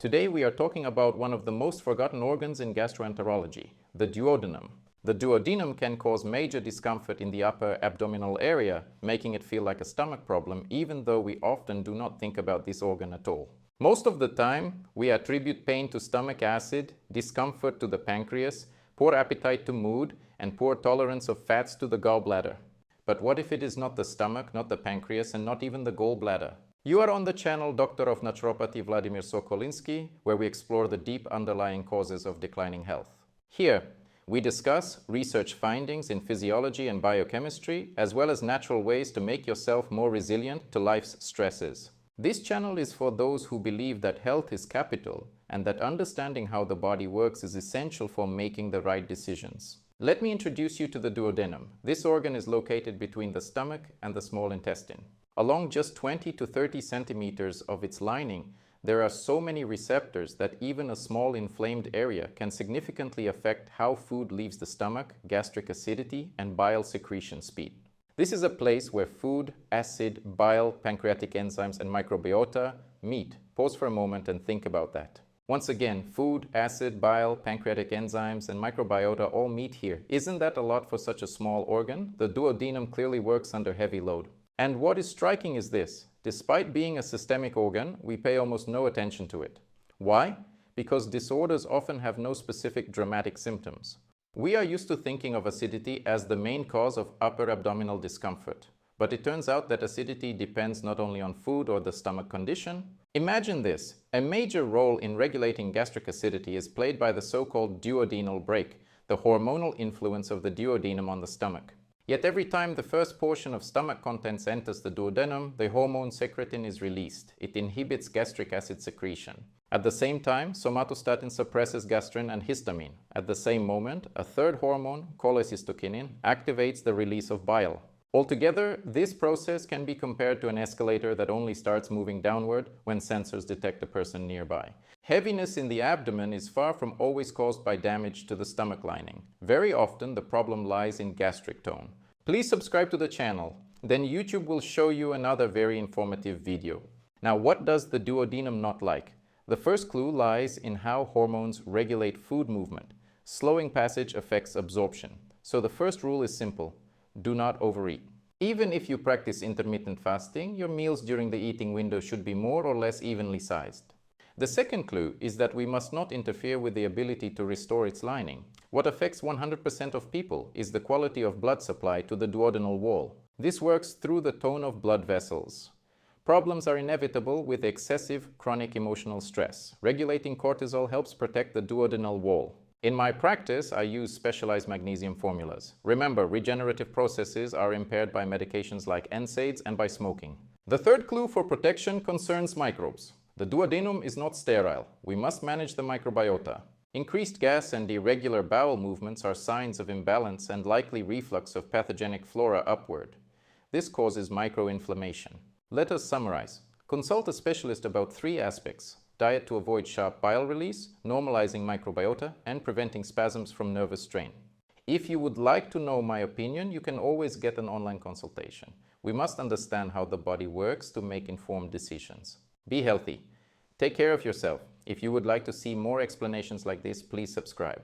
Today we are talking about one of the most forgotten organs in gastroenterology, the duodenum. The duodenum can cause major discomfort in the upper abdominal area, making it feel like a stomach problem, even though we often do not think about this organ at all. Most of the time, we attribute pain to stomach acid, discomfort to the pancreas, poor appetite to mood, and poor tolerance of fats to the gallbladder. But what if it is not the stomach, not the pancreas, and not even the gallbladder? You are on the channel Doctor of Naturopathy Vladimir Sokolinsky, where we explore the deep underlying causes of declining health. Here, we discuss research findings in physiology and biochemistry, as well as natural ways to make yourself more resilient to life's stresses. This channel is for those who believe that health is capital and that understanding how the body works is essential for making the right decisions. Let me introduce you to the duodenum. This organ is located between the stomach and the small intestine. Along just 20 to 30 centimeters of its lining, there are so many receptors that even a small inflamed area can significantly affect how food leaves the stomach, gastric acidity, and bile secretion speed. This is a place where food, acid, bile, pancreatic enzymes, and microbiota meet. Pause for a moment and think about that. Once again, food, acid, bile, pancreatic enzymes, and microbiota all meet here. Isn't that a lot for such a small organ? The duodenum clearly works under heavy load. And what is striking is this: despite being a systemic organ, we pay almost no attention to it. Why? Because disorders often have no specific dramatic symptoms. We are used to thinking of acidity as the main cause of upper abdominal discomfort. But it turns out that acidity depends not only on food or the stomach condition. Imagine this: a major role in regulating gastric acidity is played by the so-called duodenal brake, the hormonal influence of the duodenum on the stomach. Yet every time the first portion of stomach contents enters the duodenum, the hormone secretin is released. It inhibits gastric acid secretion. At the same time, somatostatin suppresses gastrin and histamine. At the same moment, a third hormone, cholecystokinin, activates the release of bile. Altogether, this process can be compared to an escalator that only starts moving downward when sensors detect a person nearby. Heaviness in the abdomen is far from always caused by damage to the stomach lining. Very often, the problem lies in gastric tone. Please subscribe to the channel, then YouTube will show you another very informative video. Now, what does the duodenum not like? The first clue lies in how hormones regulate food movement. Slowing passage affects absorption. So the first rule is simple: do not overeat. Even if you practice intermittent fasting, your meals during the eating window should be more or less evenly sized. The second clue is that we must not interfere with the ability to restore its lining. What affects 100% of people is the quality of blood supply to the duodenal wall. This works through the tone of blood vessels. Problems are inevitable with excessive chronic emotional stress. Regulating cortisol helps protect the duodenal wall. In my practice, I use specialized magnesium formulas. Remember, regenerative processes are impaired by medications like NSAIDs and by smoking. The third clue for protection concerns microbes. The duodenum is not sterile. We must manage the microbiota. Increased gas and irregular bowel movements are signs of imbalance and likely reflux of pathogenic flora upward. This causes microinflammation. Let us summarize. Consult a specialist about 3 aspects: diet to avoid sharp bile release, normalizing microbiota, and preventing spasms from nervous strain. If you would like to know my opinion, you can always get an online consultation. We must understand how the body works to make informed decisions. Be healthy. Take care of yourself. If you would like to see more explanations like this, please subscribe.